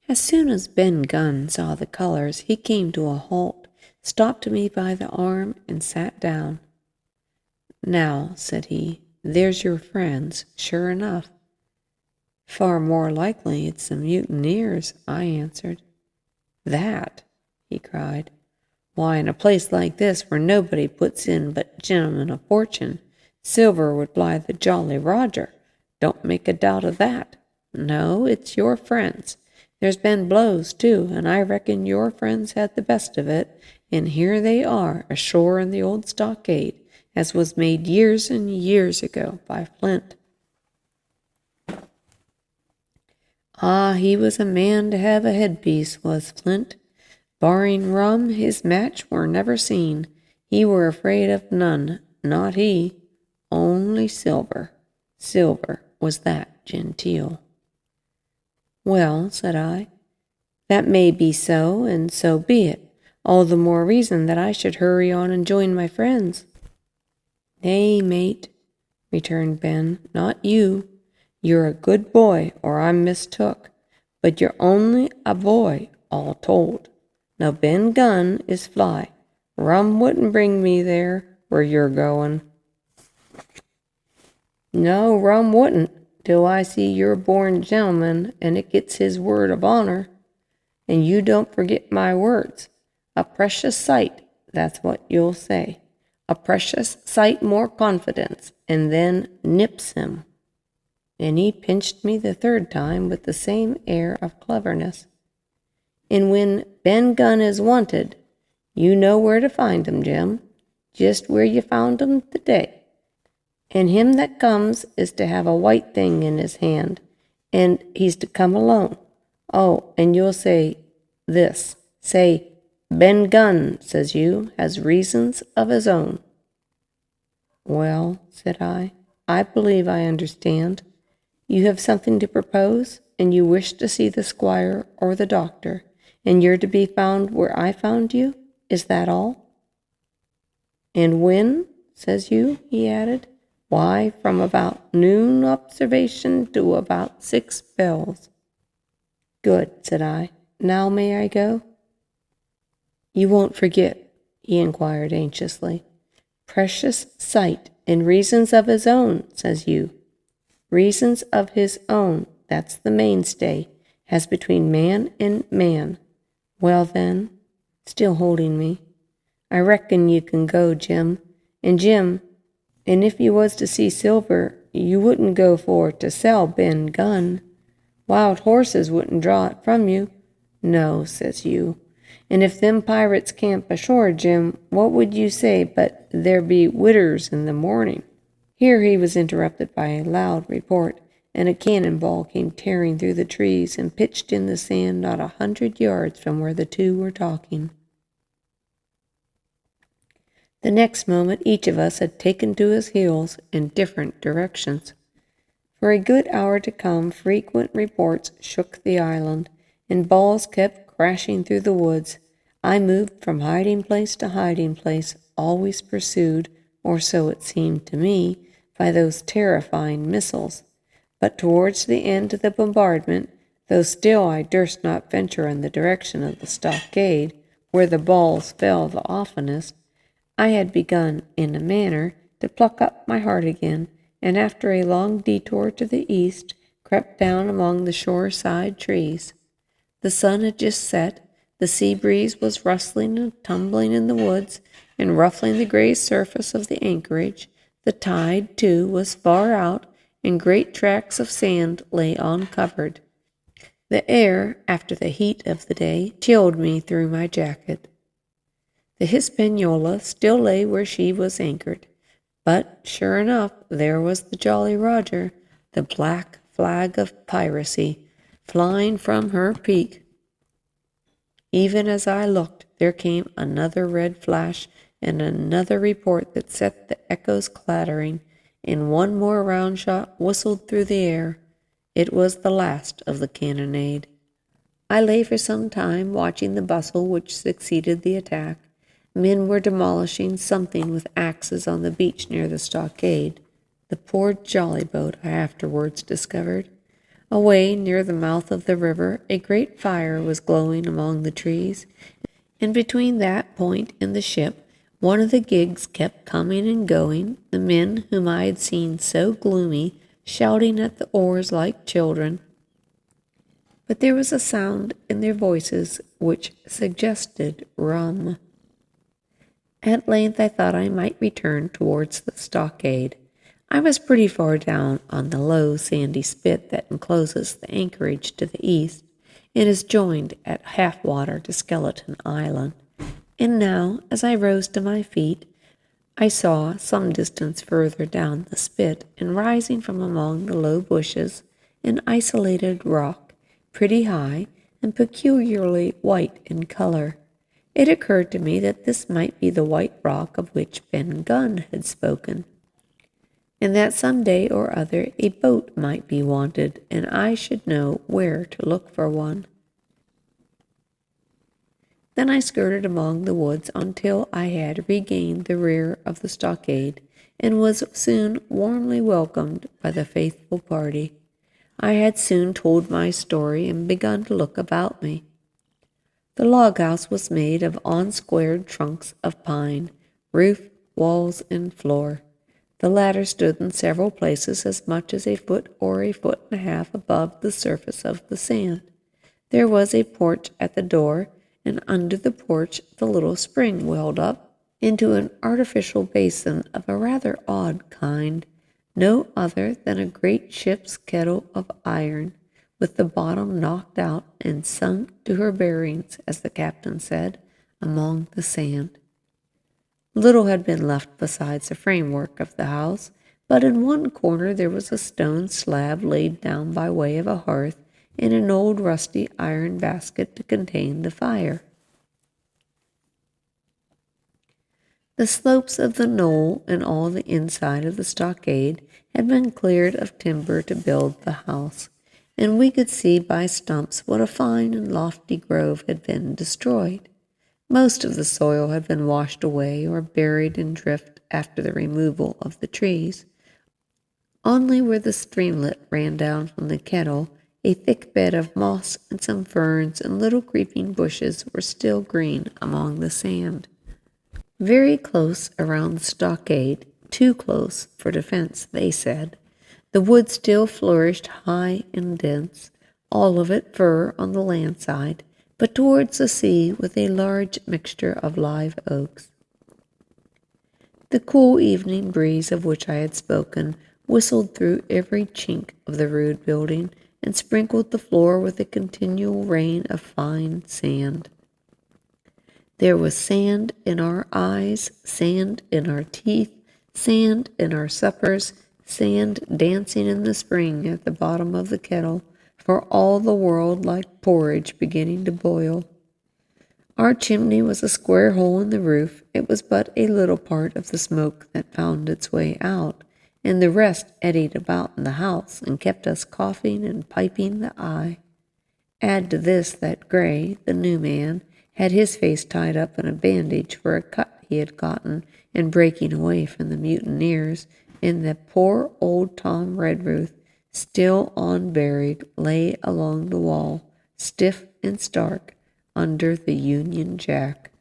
As soon as Ben Gunn saw the colors, he came to a halt, stopped me by the arm, and sat down. "Now," said he, "there's your friends, sure enough." "Far more likely it's the mutineers," I answered. "That?" he cried. "Why, in a place like this where nobody puts in but gentlemen of fortune, silver would buy the Jolly Roger. Don't make a doubt of that. No, it's your friends. There's been blows, too, and I reckon your friends had the best of it, and here they are ashore in the old stockade, as was made years and years ago by Flint. Ah, he was a man to have a headpiece, was Flint. Barring rum, his match were never seen. He were afraid of none, not he. Only silver. Silver was that genteel." "Well," said I, "that may be so, and so be it. All the more reason that I should hurry on and join my friends." "Nay, mate," returned Ben, "not you. You're a good boy, or I'm mistook. But you're only a boy, all told. Now Ben Gunn is fly. Rum wouldn't bring me there, where you're going." "No, rum wouldn't, till I see you're a born gentleman, and it gets his word of honor. And you don't forget my words. A precious sight, that's what you'll say. A precious sight more confidence, and then nips him." And he pinched me the third time with the same air of cleverness. "And when Ben Gunn is wanted, you know where to find him, Jim, just where you found him today. And him that comes is to have a white thing in his hand, and he's to come alone. Oh, and you'll say this, say, 'Ben Gunn,' says you, 'has reasons of his own.'" "Well," said I believe I understand. You have something to propose, and you wish to see the squire or the doctor, and you're to be found where I found you? Is that all?" "And when?" says you, he added. "Why, from about noon observation to about 6 bells." "Good," said I. "Now may I go?" "You won't forget?" he inquired anxiously. "Precious sight, and reasons of his own," says you. "Reasons of his own, that's the mainstay, as between man and man. Well then," still holding me, "I reckon you can go, Jim. And Jim, and if you was to see silver, you wouldn't go for to sell Ben Gunn. Wild horses wouldn't draw it from you." "No," says you. "And if them pirates camp ashore, Jim, what would you say but there be widders in the morning?" Here he was interrupted by a loud report, and a cannonball came tearing through the trees and pitched in the sand not 100 yards from where the two were talking. The next moment each of us had taken to his heels in different directions. For a good hour to come, frequent reports shook the island, and balls kept crashing through the woods. I moved from hiding place to hiding place, always pursued, or so it seemed to me, by those terrifying missiles. But towards the end of the bombardment, though still I durst not venture in the direction of the stockade, where the balls fell the oftenest, I had begun, in a manner, to pluck up my heart again, and after a long detour to the east, crept down among the shore-side trees. The sun had just set, the sea breeze was rustling and tumbling in the woods, and ruffling the gray surface of the anchorage. The tide, too, was far out, and great tracts of sand lay uncovered. The air, after the heat of the day, chilled me through my jacket. The Hispaniola still lay where she was anchored, but, sure enough, there was the Jolly Roger, the black flag of piracy, flying from her peak. Even as I looked, there came another red flash, and another report that set the echoes clattering, and one more round shot whistled through the air. It was the last of the cannonade. I lay for some time watching the bustle which succeeded the attack. Men were demolishing something with axes on the beach near the stockade, the poor jolly boat, I afterwards discovered. Away near the mouth of the river, a great fire was glowing among the trees, and between that point and the ship, one of the gigs kept coming and going, the men whom I had seen so gloomy shouting at the oars like children. But there was a sound in their voices which suggested rum. At length I thought I might return towards the stockade. I was pretty far down on the low sandy spit that encloses the anchorage to the east, and is joined at half water to Skeleton Island. And now, as I rose to my feet, I saw, some distance further down the spit, and rising from among the low bushes, an isolated rock, pretty high and peculiarly white in color. It occurred to me that this might be the white rock of which Ben Gunn had spoken, and that some day or other a boat might be wanted, and I should know where to look for one. Then I skirted among the woods until I had regained the rear of the stockade, and was soon warmly welcomed by the faithful party. I had soon told my story and begun to look about me. The log house was made of unsquared trunks of pine, roof, walls, and floor. The latter stood in several places as much as a foot or a foot and a half above the surface of the sand. There was a porch at the door, and under the porch the little spring welled up into an artificial basin of a rather odd kind, no other than a great ship's kettle of iron, with the bottom knocked out and sunk to her bearings, as the captain said, among the sand. Little had been left besides the framework of the house, but in one corner there was a stone slab laid down by way of a hearth, and an old rusty iron basket to contain the fire. The slopes of the knoll and all the inside of the stockade had been cleared of timber to build the house, and we could see by stumps what a fine and lofty grove had been destroyed. Most of the soil had been washed away or buried in drift after the removal of the trees. Only where the streamlet ran down from the kettle, a thick bed of moss and some ferns and little creeping bushes were still green among the sand. Very close around the stockade, too close for defense, they said, the wood still flourished high and dense, all of it fir on the land side, but towards the sea with a large mixture of live oaks. The cool evening breeze of which I had spoken whistled through every chink of the rude building, and sprinkled the floor with a continual rain of fine sand. There was sand in our eyes, sand in our teeth, sand in our suppers, sand dancing in the spring at the bottom of the kettle, for all the world like porridge beginning to boil. Our chimney was a square hole in the roof. It was but a little part of the smoke that found its way out, and the rest eddied about in the house and kept us coughing and piping the eye. Add to this that Gray, the new man, had his face tied up in a bandage for a cut he had gotten in breaking away from the mutineers, and that poor old Tom Redruth, still unburied, lay along the wall, stiff and stark, under the Union Jack.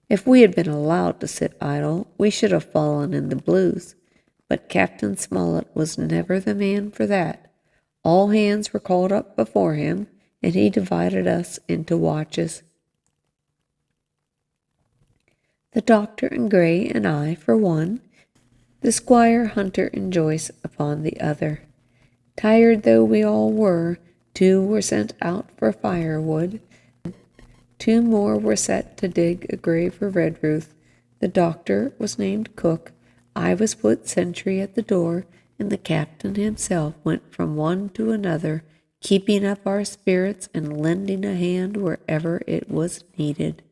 If we had been allowed to sit idle, we should have fallen in the blues, but Captain Smollett was never the man for that. All hands were called up before him, and he divided us into watches. The doctor and Gray and I for one, the Squire, Hunter, and Joyce upon the other. Tired though we all were, 2 were sent out for firewood, 2 more were set to dig a grave for Redruth. The doctor was named Cook, I was put sentry at the door, and the captain himself went from one to another, keeping up our spirits and lending a hand wherever it was needed.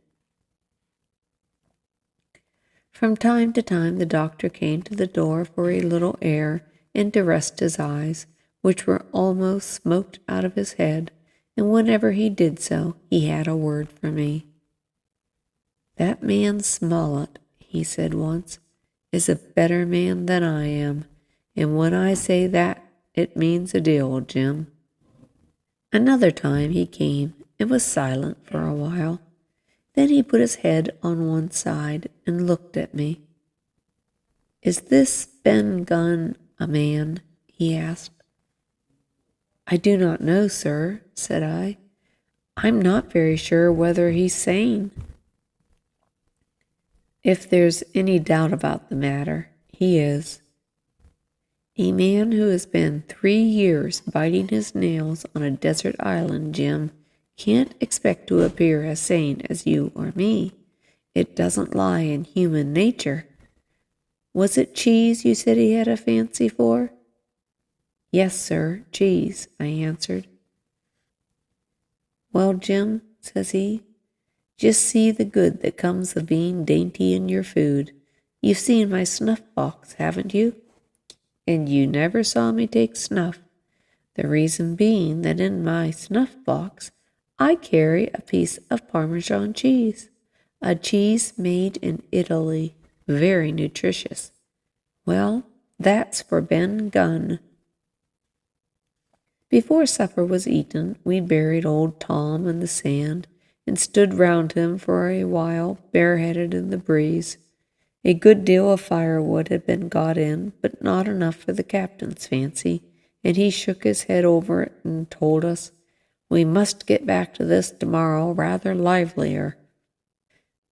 From time to time the doctor came to the door for a little air and to rest his eyes, which were almost smoked out of his head, and whenever he did so, he had a word for me. "That man Smollett," he said once, "is a better man than I am, and when I say that, it means a deal, Jim." Another time he came and was silent for a while. Then he put his head on one side and looked at me. "Is this Ben Gunn a man?" he asked. "I do not know, sir," said I. "I'm not very sure whether he's sane." "If there's any doubt about the matter, he is. A man who has been 3 years biting his nails on a desert island, Jim, can't expect to appear as sane as you or me. It doesn't lie in human nature. Was it cheese you said he had a fancy for?" "Yes, sir, cheese," I answered. "Well, Jim," says he, "just see the good that comes of being dainty in your food. You've seen my snuff box, haven't you? And you never saw me take snuff. The reason being that in my snuff box I carry a piece of Parmesan cheese, a cheese made in Italy, very nutritious. Well, that's for Ben Gunn." Before supper was eaten, we buried old Tom in the sand and stood round him for a while, bareheaded in the breeze. A good deal of firewood had been got in, but not enough for the captain's fancy, and he shook his head over it and told us, "We must get back to this tomorrow rather livelier."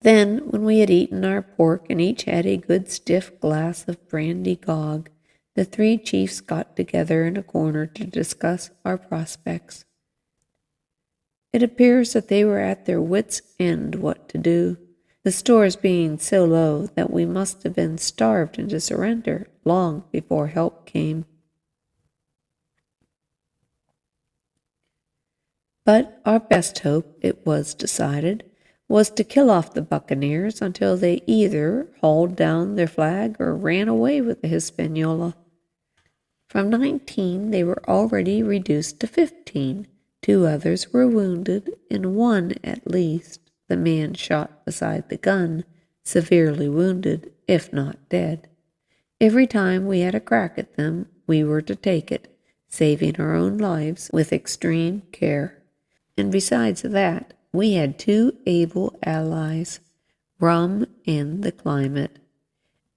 Then, when we had eaten our pork and each had a good stiff glass of brandy grog, the 3 chiefs got together in a corner to discuss our prospects. It appears that they were at their wits' end what to do, the stores being so low that we must have been starved into surrender long before help came. But our best hope, it was decided, was to kill off the buccaneers until they either hauled down their flag or ran away with the Hispaniola. From 19 they were already reduced to 15. 2 others were wounded, and 1 at least, the man shot beside the gun, severely wounded, if not dead. Every time we had a crack at them, we were to take it, saving our own lives with extreme care. And besides that, we had 2 able allies, rum and the climate.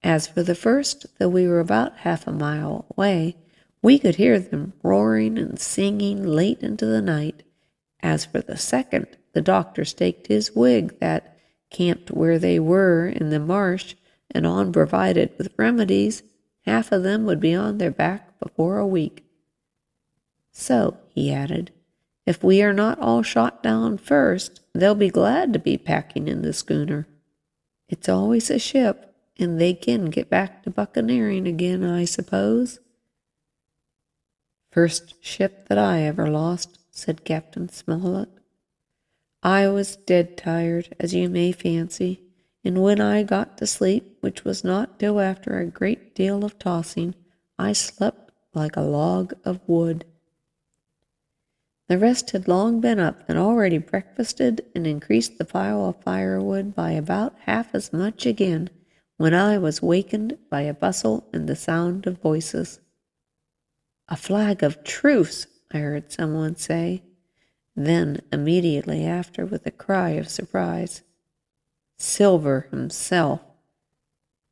As for the first, though we were about half a mile away, we could hear them roaring and singing late into the night. As for the second, the doctor staked his wig that, camped where they were in the marsh and unprovided with remedies, half of them would be on their back before a week. "So," he added, "if we are not all shot down first, they'll be glad to be packing in the schooner. It's always a ship, and they can get back to buccaneering again, I suppose." "First ship that I ever lost," said Captain Smollett. "I was dead tired, as you may fancy, and when I got to sleep, which was not till after a great deal of tossing, I slept like a log of wood." The rest had long been up and already breakfasted and increased the pile of firewood by about half as much again, when I was wakened by a bustle and the sound of voices. "A flag of truce," I heard someone say. Then, immediately after, with a cry of surprise, "Silver himself!"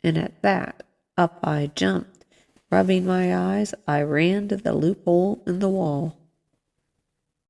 And at that, up I jumped. Rubbing my eyes, I ran to the loophole in the wall.